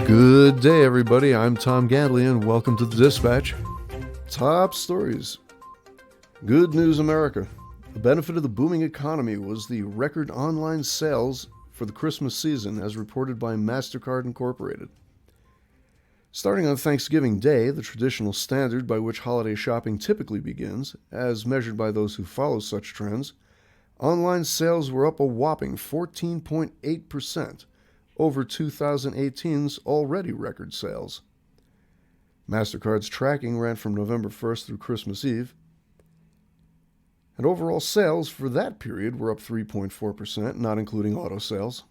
Good day, everybody. I'm Tom Gandley, and welcome to the Dispatch. Top stories. Good news, America. The benefit of the booming economy was the record online sales for the Christmas season, as reported by MasterCard Incorporated. Starting on Thanksgiving Day, the traditional standard by which holiday shopping typically begins, as measured by those who follow such trends, online sales were up a whopping 14.8%. over 2018's already record sales. MasterCard's tracking ran from November 1st through Christmas Eve, and overall sales for that period were up 3.4%, not including auto sales.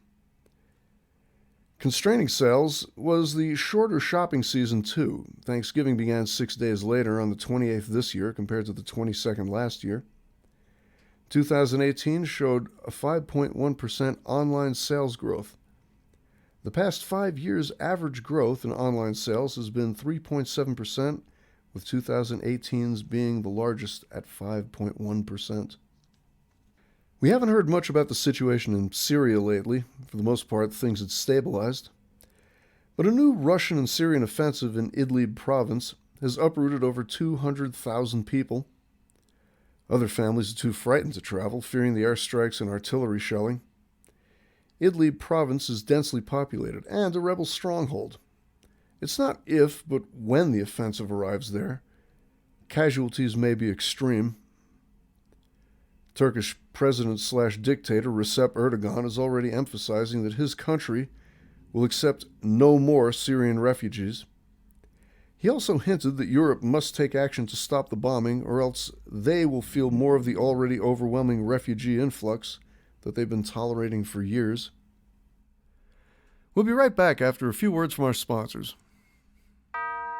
Constraining sales was the shorter shopping season too. Thanksgiving began 6 days later on the 28th this year compared to the 22nd last year. 2018 showed a 5.1% online sales growth. The past 5 years' average growth in online sales has been 3.7%, with 2018's being the largest at 5.1%. We haven't heard much about the situation in Syria lately. For the most part, things had stabilized. But a new Russian and Syrian offensive in Idlib province has uprooted over 200,000 people. Other families are too frightened to travel, fearing the airstrikes and artillery shelling. Idlib province is densely populated and a rebel stronghold. It's not if, but when the offensive arrives there. Casualties may be extreme. Turkish President/dictator Recep Erdogan is already emphasizing that his country will accept no more Syrian refugees. He also hinted that Europe must take action to stop the bombing, or else they will feel more of the already overwhelming refugee influx that they've been tolerating for years. We'll be right back after a few words from our sponsors.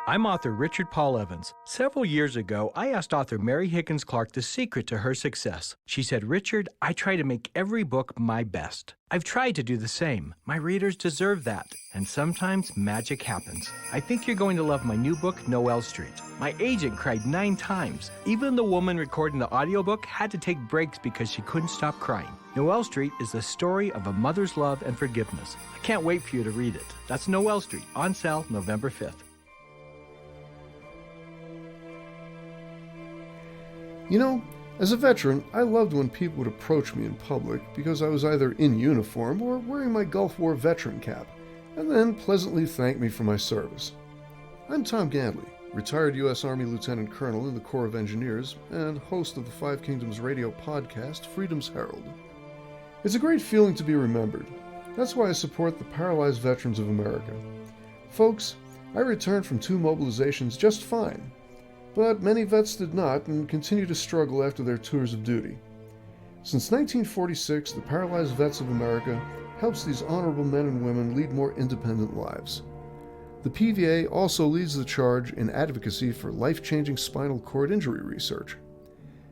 I'm author Richard Paul Evans. Several years ago, I asked author Mary Higgins Clark the secret to her success. She said, "Richard, I try to make every book my best. I've tried to do the same. My readers deserve that. And sometimes magic happens. I think you're going to love my new book, Noel Street." My agent cried 9 times. Even the woman recording the audiobook had to take breaks because she couldn't stop crying. Noel Street is the story of a mother's love and forgiveness. I can't wait for you to read it. That's Noel Street, on sale November 5th. You know, as a veteran, I loved when people would approach me in public because I was either in uniform or wearing my Gulf War veteran cap, and then pleasantly thank me for my service. I'm Tom Gandley, retired U.S. Army Lieutenant Colonel in the Corps of Engineers and host of the Five Kingdoms radio podcast, Freedom's Herald. It's a great feeling to be remembered. That's why I support the Paralyzed Veterans of America. Folks, I returned from 2 mobilizations just fine. But many vets did not and continue to struggle after their tours of duty. Since 1946, the Paralyzed Vets of America helps these honorable men and women lead more independent lives. The PVA also leads the charge in advocacy for life-changing spinal cord injury research.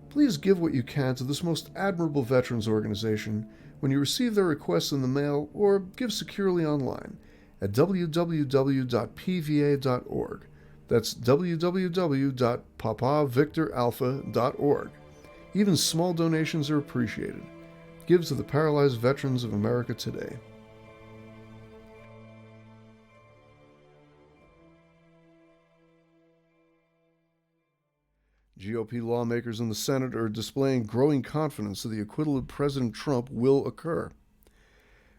Please give what you can to this most admirable veterans organization when you receive their requests in the mail or give securely online at www.pva.org. That's www.papavictoralpha.org. Even small donations are appreciated. Give to the Paralyzed Veterans of America today. GOP lawmakers in the Senate are displaying growing confidence that the acquittal of President Trump will occur.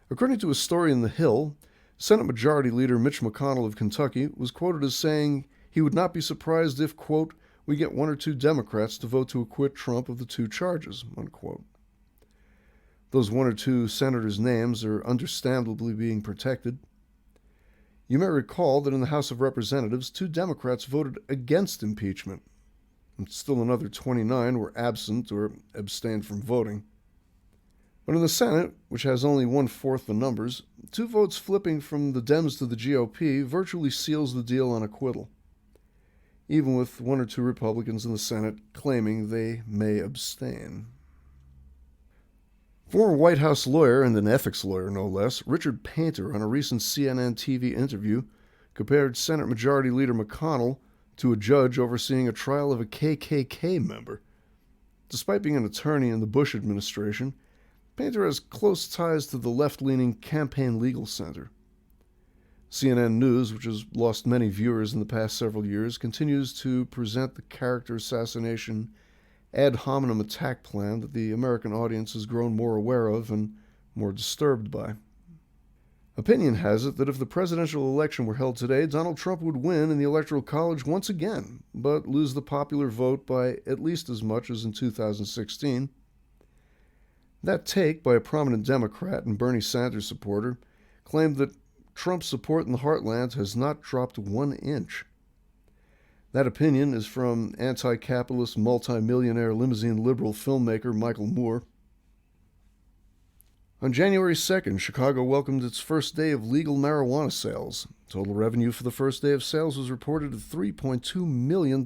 According to a story in The Hill, Senate Majority Leader Mitch McConnell of Kentucky was quoted as saying he would not be surprised if, quote, we get 1 or 2 Democrats to vote to acquit Trump of the 2 charges, unquote. Those 1 or 2 senators' names are understandably being protected. You may recall that in the House of Representatives, 2 Democrats voted against impeachment, and still another 29 were absent or abstained from voting. But in the Senate, which has only 1/4 the numbers, 2 votes flipping from the Dems to the GOP virtually seals the deal on acquittal, even with 1 or 2 Republicans in the Senate claiming they may abstain. Former White House lawyer, and an ethics lawyer no less, Richard Painter, on a recent CNN TV interview, compared Senate Majority Leader McConnell to a judge overseeing a trial of a KKK member. Despite being an attorney in the Bush administration, Painter has close ties to the left-leaning Campaign Legal Center. CNN News, which has lost many viewers in the past several years, continues to present the character assassination ad hominem attack plan that the American audience has grown more aware of and more disturbed by. Opinion has it that if the presidential election were held today, Donald Trump would win in the Electoral College once again, but lose the popular vote by at least as much as in 2016. That take by a prominent Democrat and Bernie Sanders supporter claimed that Trump's support in the heartland has not dropped 1 inch. That opinion is from anti-capitalist, multi-millionaire limousine liberal filmmaker Michael Moore. On January 2nd, Chicago welcomed its first day of legal marijuana sales. Total revenue for the first day of sales was reported at $3.2 million.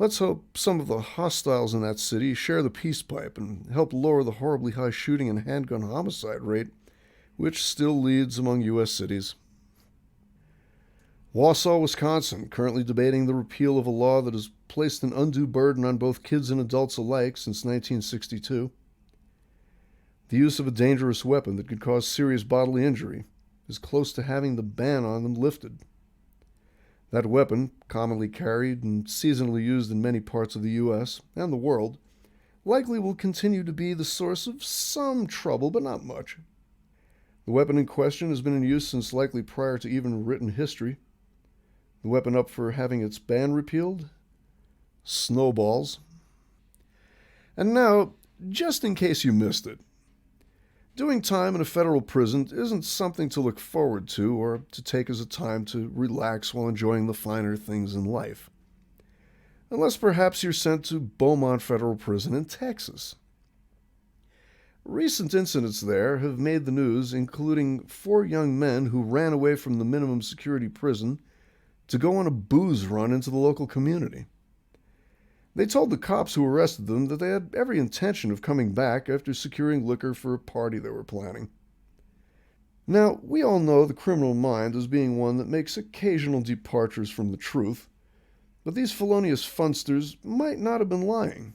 Let's hope some of the hostiles in that city share the peace pipe and help lower the horribly high shooting and handgun homicide rate, which still leads among U.S. cities. Wausau, Wisconsin, currently debating the repeal of a law that has placed an undue burden on both kids and adults alike since 1962. The use of a dangerous weapon that could cause serious bodily injury is close to having the ban on them lifted. That weapon, commonly carried and seasonally used in many parts of the U.S. and the world, likely will continue to be the source of some trouble, but not much. The weapon in question has been in use since likely prior to even written history. The weapon up for having its ban repealed? Snowballs. And now, just in case you missed it, doing time in a federal prison isn't something to look forward to or to take as a time to relax while enjoying the finer things in life. Unless perhaps you're sent to Beaumont Federal Prison in Texas. Recent incidents there have made the news, including 4 young men who ran away from the minimum security prison to go on a booze run into the local community. They told the cops who arrested them that they had every intention of coming back after securing liquor for a party they were planning. Now, we all know the criminal mind as being one that makes occasional departures from the truth, but these felonious funsters might not have been lying.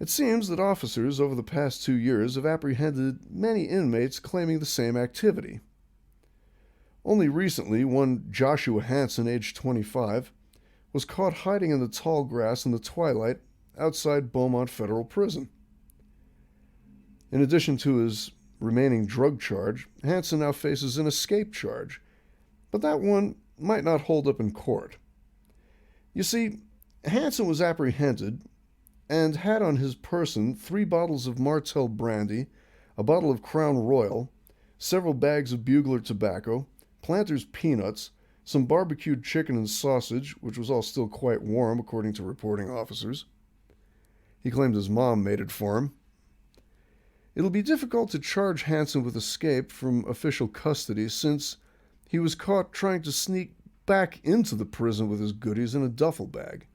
It seems that officers over the past 2 years have apprehended many inmates claiming the same activity. Only recently, one Joshua Hansen, aged 25, was caught hiding in the tall grass in the twilight outside Beaumont Federal Prison. In addition to his remaining drug charge, Hansen now faces an escape charge, but that one might not hold up in court. You see, Hansen was apprehended and had on his person 3 bottles of Martell brandy, a bottle of Crown Royal, several bags of Bugler tobacco, Planters peanuts, some barbecued chicken and sausage, which was all still quite warm according to reporting officers. He claimed his mom made it for him. It'll be difficult to charge Hansen with escape from official custody since he was caught trying to sneak back into the prison with his goodies in a duffel bag.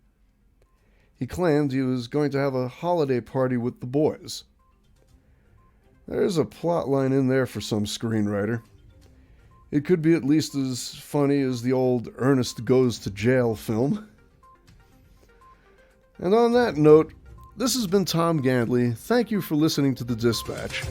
He claimed he was going to have a holiday party with the boys. There's a plot line in there for some screenwriter. It could be at least as funny as the old Ernest Goes to Jail film. And on that note, this has been Tom Gandley. Thank you for listening to The Dispatch.